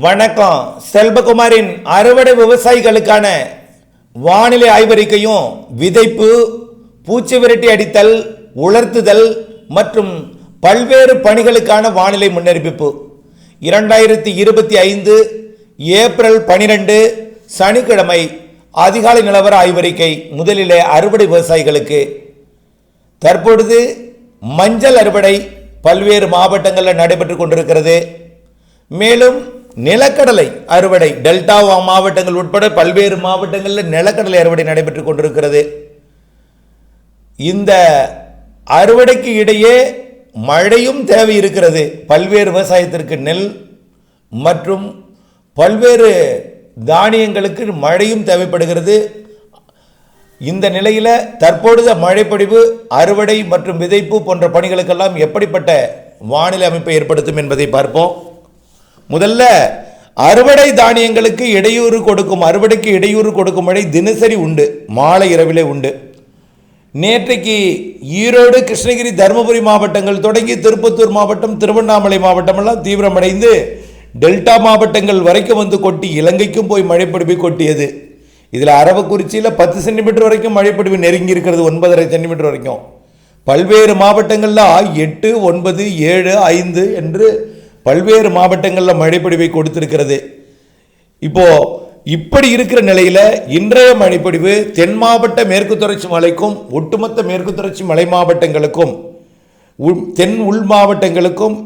வணக்கம். செல்வகுமாரின் அறுவடை விவசாயிகளுக்கான வானிலை ஆய்வறிக்கையும் விதைப்பு, பூச்சி விரட்டி அடித்தல், உலர்த்துதல் மற்றும் பல்வேறு பணிகளுக்கான வானிலை முன்னறிவிப்பு 2025 ஏப்ரல் 12 சனிக்கிழமை அதிகாலை நிலவர ஆய்வறிக்கை. முதலிலே அறுவடை விவசாயிகளுக்கு தற்பொழுது மஞ்சள் அறுவடை பல்வேறு மாவட்டங்களில் நடைபெற்று கொண்டிருக்கிறது. மேலும் நிலக்கடலை அறுவடை டெல்டா மாவட்டங்கள் உட்பட பல்வேறு மாவட்டங்களில் நிலக்கடலை அறுவடை நடைபெற்றுக் கொண்டிருக்கிறது. இந்த அறுவடைக்கு இடையே மழையும் தேவை இருக்கிறது. பல்வேறு விவசாயத்திற்கு நெல் மற்றும் பல்வேறு தானியங்களுக்கு மழையும் தேவைப்படுகிறது. இந்த நிலையில் தற்பொழுது மழைப்பொழிவு, அறுவடை மற்றும் விதைப்பு போன்ற பணிகளுக்கெல்லாம் எப்படிப்பட்ட வானிலை அமைப்பை ஏற்படுத்தும் என்பதை பார்ப்போம். முதல்ல அறுவடை தானியங்களுக்கு அறுவடைக்கு இடையூறு கொடுக்கும் மழை தினசரி உண்டு, மாலை இரவிலே உண்டு. நேற்றைக்கு ஈரோடு, கிருஷ்ணகிரி, தருமபுரி மாவட்டங்கள் தொடங்கி திருப்பத்தூர் மாவட்டம், திருவண்ணாமலை மாவட்டம் எல்லாம் தீவிரமடைந்து டெல்டா மாவட்டங்கள் வரைக்கும் வந்து கொட்டி இலங்கைக்கும் போய் மழைப்பொழிவு கொட்டியது. இதில் அரவக்குறிச்சியில் 10 சென்டிமீட்டர் வரைக்கும் மழைப்பொழிவு நெருங்கி இருக்கிறது, 9.5 சென்டிமீட்டர் வரைக்கும். பல்வேறு மாவட்டங்களில் 8, 9, 7, 5 என்று பல்வேறு மாவட்டங்களில் மழைப்பொழிவை கொடுத்திருக்கிறது. இப்படி இருக்கிற நிலையில் இன்றைய மழைப்பொழிவு தென் மாவட்ட மேற்கு தொடர்ச்சி மலைக்கும் ஒட்டுமொத்த மேற்கு தொடர்ச்சி மலை மாவட்டங்களுக்கும் தென் உள் மாவட்டங்களுக்கும்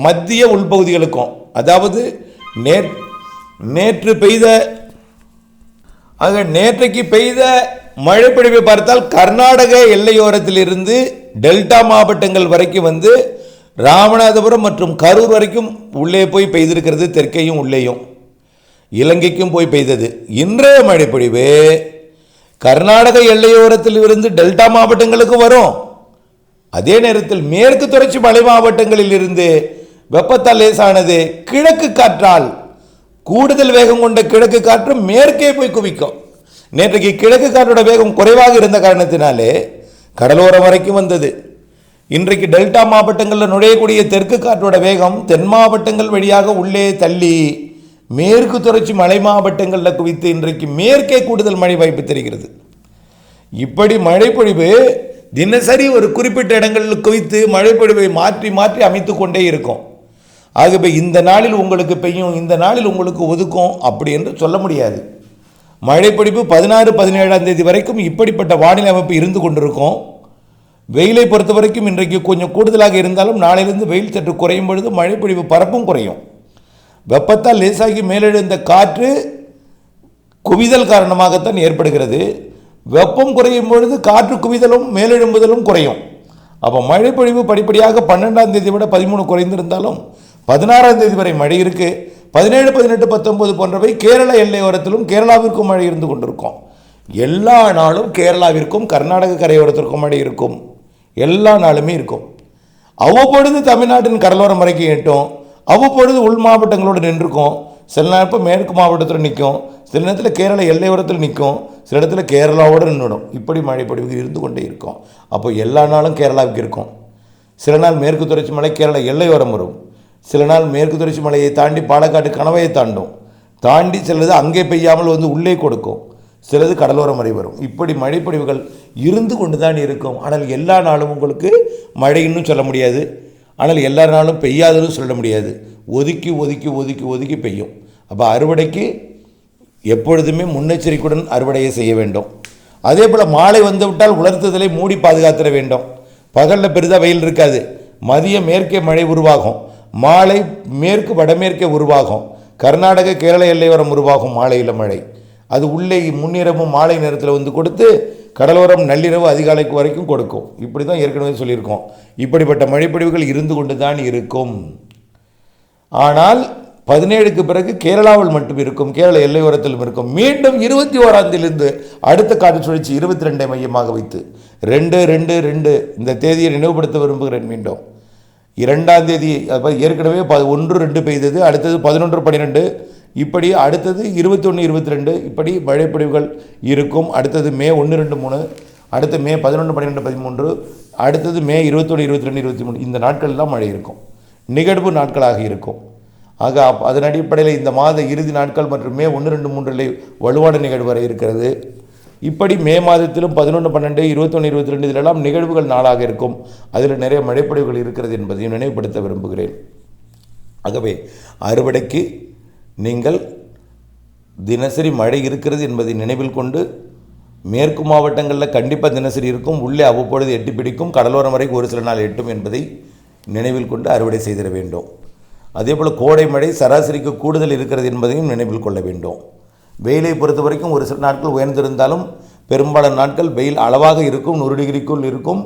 மத்திய உள்பகுதிகளுக்கும், அதாவது நேற்றைக்கு பெய்த மழைப்பொழிவை பார்த்தால் கர்நாடக எல்லையோரத்திலிருந்து டெல்டா மாவட்டங்கள் வரைக்கும் வந்து ராமநாதபுரம் மற்றும் கரூர் வரைக்கும் உள்ளே போய் பெய்திருக்கிறது. தெற்கையும் உள்ளேயும் இலங்கைக்கும் போய் பெய்தது. இன்றைய மழைப்பொழிவு கர்நாடக எல்லையோரத்தில் இருந்து டெல்டா மாவட்டங்களுக்கு வரும். அதே நேரத்தில் மேற்கு தொடர்ச்சி மலை மாவட்டங்களில் இருந்து வெப்பத்தால் லேசானது கிழக்கு காற்றால் கூடுதல் வேகம் கொண்ட கிழக்கு காற்று மேற்கே போய் குவிக்கும். நேற்றைக்கு கிழக்கு காற்றோட வேகம் குறைவாக இருந்த காரணத்தினாலே கடலோரம் வரைக்கும் வந்தது. இன்றைக்கு டெல்டா மாவட்டங்களில் நுழையக்கூடிய தெற்கு காற்றோட வேகம் தென் மாவட்டங்கள் வழியாக உள்ளே தள்ளி மேற்கு தொடர்ச்சி மலை மாவட்டங்களில் குவித்து இன்றைக்கு மேற்கே கூடுதல் மழை வாய்ப்பு தெரிகிறது. இப்படி மழைப்பொழிவு தினசரி ஒரு குறிப்பிட்ட இடங்களில் குவித்து மழைப்பொழிவை மாற்றி மாற்றி அமைத்து கொண்டே இருக்கும். ஆகவே இந்த நாளில் உங்களுக்கு பெய்யும், இந்த நாளில் உங்களுக்கு ஒதுக்கும் அப்படி என்று சொல்ல முடியாது. மழைப்பொழிவு 16, 17ஆம் தேதி வரைக்கும் இப்படிப்பட்ட வானிலை அமைப்பு இருந்து கொண்டிருக்கும். வெயிலை பொறுத்த வரைக்கும் இன்றைக்கு கொஞ்சம் கூடுதலாக இருந்தாலும் நாளையிலிருந்து வெயில் சற்று குறையும் பொழுது மழைப்பொழிவு பரப்பும் குறையும். வெப்பத்தால் லேசாகி மேலெழுந்த காற்று குவிதல் காரணமாகத்தான் ஏற்படுகிறது. வெப்பம் குறையும் பொழுது காற்று குவிதலும் மேலெழும்புதலும் குறையும். அப்போ மழைப்பொழிவு படிப்படியாக 12ஆம் தேதி விட 13 குறைந்திருந்தாலும் 16ஆம் தேதி வரை மழை இருக்குது. 17, 18, 19 போன்றவை கேரள எல்லையோரத்திலும் கேரளாவிற்கும் மழை இருந்து கொண்டிருக்கும். எல்லா நாளும் கேரளாவிற்கும் கர்நாடக கரையோரத்திற்கும் மழை இருக்கும். எல்லா நாளுமே இருக்கும். அவ்வப்பொழுது தமிழ்நாட்டின் கடலோரம் வரைக்கும் எட்டும், அவ்வப்பொழுது உள் மாவட்டங்களோடு நின்றுக்கும். சில நேரம் மேற்கு மாவட்டத்தில் நிற்கும், சில நேரத்தில் கேரள எல்லையோரத்தில் நிற்கும், சில இடத்துல கேரளாவோடு நின்றுடும். இப்படி மழைப்பொழிவு இருந்து கொண்டே இருக்கும். அப்போ எல்லா நாளும் கேரளாவுக்கு இருக்கும். சில நாள் மேற்கு தொடர்ச்சி மலை கேரள எல்லையோரம் வரும், சில நாள் மேற்கு தொடர்ச்சி மலையை தாண்டி பாலக்காட்டு கணவாயை தாண்டி சிலது அங்கே பெய்யாமல் வந்து உள்ளே கொடுக்கும், சிலது கடலோரம் வரை வரும். இப்படி மழைப்பொழிவுகள் இருந்து கொண்டு தான் இருக்கும். ஆனால் எல்லா நாளும் உங்களுக்கு மழை இன்னும் சொல்ல முடியாது, ஆனால் எல்லா நாளும் பெய்யாதுன்னு சொல்ல முடியாது. ஒதுக்கி ஒதுக்கி ஒதுக்கி ஒதுக்கி பெய்யும். அப்போ அறுவடைக்கு எப்பொழுதுமே முன்னெச்சரிக்கையுடன் அறுவடையை செய்ய வேண்டும். அதே போல் மாலை வந்துவிட்டால் உலர்த்துதலை மூடி பாதுகாத்திட வேண்டும். பகலில் பெரிதாக வெயில் இருக்காது, மதியம் மேற்கே மழை உருவாகும், மாலை மேற்கு வடமேற்கே உருவாகும், கர்நாடக கேரள எல்லையோரம் உருவாகும் மாலையில் மழை. அது உள்ளே முன்னிரவும் மாலை நேரத்தில் வந்து கொடுத்து கடலோரம் நள்ளிரவு அதிகாலைக்கு வரைக்கும் கொடுக்கும். இப்படி தான் ஏற்கனவே சொல்லியிருக்கோம். இப்படிப்பட்ட மழைப்பொழிவுகள் இருந்து கொண்டு தான் இருக்கும். ஆனால் 17க்கு பிறகு கேரளாவில் மட்டும் இருக்கும், கேரள எல்லையோரத்திலும் இருக்கும். மீண்டும் 21ஆம் தேதியிலிருந்து அடுத்த காற்று சுழற்சி 22 மையமாக வைத்து 2-2-2 இந்த தேதியை நினைவுபடுத்த விரும்புகிறேன். மீண்டும் 2ஆம் தேதி ஏற்கனவே 1-2 பெய்தது, அடுத்தது 11-12, இப்படி அடுத்தது 21-22 இப்படி மழைப்பொழிவுகள் இருக்கும். அடுத்தது மே 1, 2, 3, அடுத்து மே 11, 12, 13, அடுத்தது மே 21, 22, 23 இந்த நாட்கள்லாம் மழை இருக்கும். நிகழ்வு நாட்களாக இருக்கும். ஆக அதன் அடிப்படையில் இந்த மாத இறுதி நாட்கள் மற்றும் மே 1, 2, 3 வலுவான நிகழ்வு வர இருக்கிறது. இப்படி மே மாதத்திலும் 11, 12, 21, 22 இதிலெல்லாம் நிகழ்வுகள் நாளாக இருக்கும். அதில் நிறைய மழைப்பொழிவுகள் இருக்கிறது என்பதையும் நினைவுபடுத்த விரும்புகிறேன். ஆகவே அறுவடைக்கு நீங்கள் தினசரி மழை இருக்கிறது என்பதை நினைவில் கொண்டு, மேற்கு மாவட்டங்களில் கண்டிப்பாக தினசரி இருக்கும், உள்ளே அவ்வப்பொழுது எட்டி பிடிக்கும், கடலோரம் வரைக்கும் ஒரு சில நாள் எட்டும் என்பதை நினைவில் கொண்டு அறுவடை செய்திட வேண்டும். அதேபோல் கோடை மழை சராசரிக்கு கூடுதல் இருக்கிறது என்பதையும் நினைவில் கொள்ள வேண்டும். வெயிலை பொறுத்த வரைக்கும் ஒரு சில நாட்கள் உயர்ந்திருந்தாலும் பெரும்பாலான நாட்கள் வெயில் அளவாக இருக்கும், 100 டிகிரிக்குள் இருக்கும்.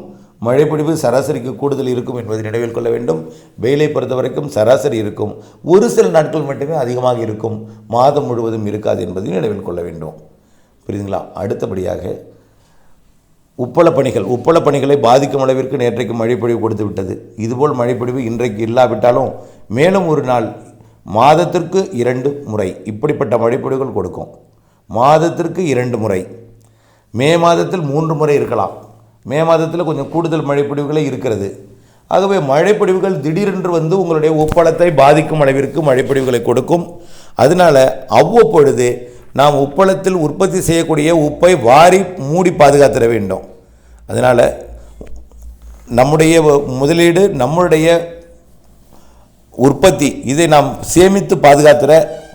மழைப்பொழிவு சராசரிக்கு கூடுதல் இருக்கும் என்பதை நினைவில் கொள்ள வேண்டும். வெயிலை பொறுத்த வரைக்கும் சராசரி இருக்கும், ஒரு சில நாட்கள் மட்டுமே அதிகமாக இருக்கும், மாதம் முழுவதும் இருக்காது என்பதையும் நினைவில் கொள்ள வேண்டும். புரியுதுங்களா? அடுத்தபடியாக உப்பள பணிகளை பாதிக்கும் அளவிற்கு நேற்றைக்கு மழைப்பொழிவு கொடுத்து விட்டது. இதுபோல் மழைப்பொழிவு இன்றைக்கு இல்லாவிட்டாலும் மேலும் ஒரு நாள் மாதத்திற்கு 2 முறை இப்படிப்பட்ட மழைப்பொழிவுகள் கொடுக்கும். மாதத்திற்கு 2 முறை, மே மாதத்தில் 3 முறை இருக்கலாம். மே மாதத்தில் கொஞ்சம் கூடுதல் மழைப்பொழிவுகளே இருக்கிறது. ஆகவே மழைப்பொழிவுகள் திடீரென்று வந்து உங்களுடைய உப்பளத்தை பாதிக்கும் அளவிற்கு மழைப்பொழிவுகளை கொடுக்கும். அதனால் அவ்வப்பொழுது நாம் உப்பளத்தில் உற்பத்தி செய்யக்கூடிய உப்பை வாரி மூடி பாதுகாத்திட வேண்டும். அதனால் நம்முடைய முதலீடு, நம்முடைய உற்பத்தி, இதை நாம் சேமித்து பாதுகாத்திட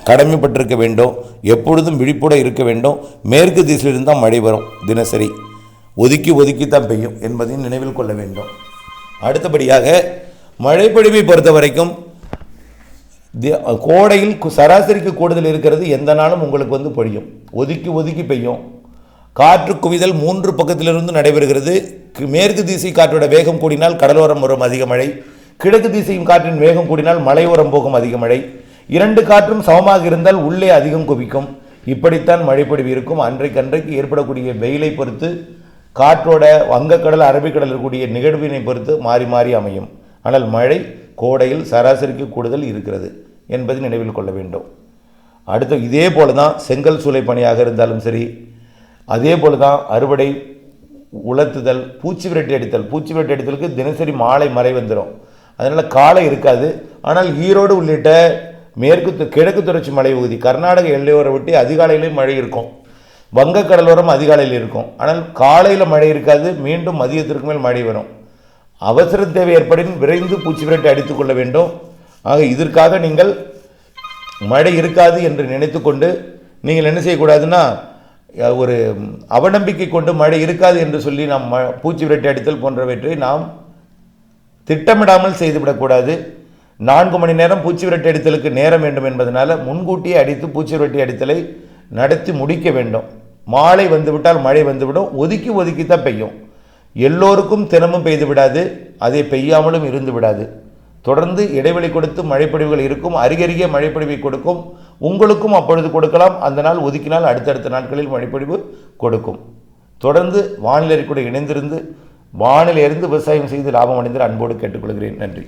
கடமைப்பட்டிருக்க வேண்டும். எப்பொழுதும் விழிப்புட இருக்க வேண்டும். மேற்கு திசையிலிருந்து தான் மழை வரும், தினசரி ஒதுக்கி தான் பெய்யும் என்பதையும் நினைவில் கொள்ள வேண்டும். அடுத்தபடியாக மழைப்பொழிவை பொறுத்த வரைக்கும் கோடையில் சராசரிக்கு கூடுதல் இருக்கிறது. எந்த நாளும் உங்களுக்கு வந்து பொழியும், ஒதுக்கி பெய்யும். காற்று குவிதல் 3 பக்கத்திலிருந்து நடைபெறுகிறது. மேற்கு திசை காற்றோட வேகம் கூடினால் கடலோரம் வரும் அதிக மழை, கிழக்கு திசையும் காற்றின் வேகம் கூடினால் மலையோரம் போகும் அதிக மழை. 2 காற்றும் சமமாக இருந்தால் உள்ளே அதிகம் குவிக்கும். இப்படித்தான் மழைப்பொழிவு இருக்கும். அன்றைக்கு ஏற்படக்கூடிய வெயிலை பொறுத்து, காற்றோட வங்கக்கடல் அரபிக்கடல் இருக்கக்கூடிய நிகழ்வினை பொறுத்து மாறி மாறி அமையும். ஆனால் மழை கோடையில் சராசரிக்கு கூடுதல் இருக்கிறது என்பதை நினைவில் கொள்ள வேண்டும். அடுத்து இதே போல தான் செங்கல் சூளை பணியாக இருந்தாலும் சரி, அதே போல தான் அறுவடை, உலர்த்துதல், பூச்சி விரட்டி அடித்தலுக்கு தினசரி மாலை மழை வந்துடும். அதனால் காலை இருக்காது. ஆனால் ஈரோடு உள்ளிட்ட கிழக்கு தொடர்ச்சி மலை பகுதி, கர்நாடக எல்லையோரை விட்டு அதிகாலையிலேயும் மழை இருக்கும். வங்கக்கடலோரம் அதிகாலையில் இருக்கும். ஆனால் காலையில் மழை இருக்காது. மீண்டும் மதியத்திற்கு மேல் மழை வரும். அவசர தேவை ஏற்படின் விரைந்து பூச்சி விரட்டி அடித்துக் கொள்ள வேண்டும். ஆக இதற்காக நீங்கள் மழை இருக்காது என்று நினைத்து கொண்டு நீங்கள் என்ன செய்யக்கூடாதுன்னா, ஒரு அவநம்பிக்கை கொண்டு மழை இருக்காது என்று சொல்லி நாம் பூச்சி விரட்டி அடித்தல் போன்றவற்றை நாம் திட்டமிடாமல் செய்துவிடக்கூடாது. 4 மணி நேரம் பூச்சி விரட்டி அடித்தலுக்கு நேரம் வேண்டும் என்பதனால முன்கூட்டியே அடித்து பூச்சி விரட்டி அடித்தலை நடத்தி முடிக்க வேண்டும். மாலை வந்துவிட்டால் மழை வந்துவிடும். ஒதுக்கி தான் பெய்யும். எல்லோருக்கும் தினமும் பெய்து விடாது, அதை பெய்யாமலும் இருந்து விடாது. தொடர்ந்து இடைவெளி கொடுத்து மழைப்பொழிவுகள் இருக்கும். அருகருகே மழைப்பொழிவை கொடுக்கும். உங்களுக்கும் அப்பொழுது கொடுக்கலாம். அந்த நாள் ஒதுக்கினால் அடுத்தடுத்த நாட்களில் மழைப்பொழிவு கொடுக்கும். தொடர்ந்து வானிலை கூட இணைந்திருந்து வானிலையிலிருந்து விவசாயம் செய்து லாபம் அடைந்து அன்போடு கேட்டுக்கொள்கிறேன். நன்றி.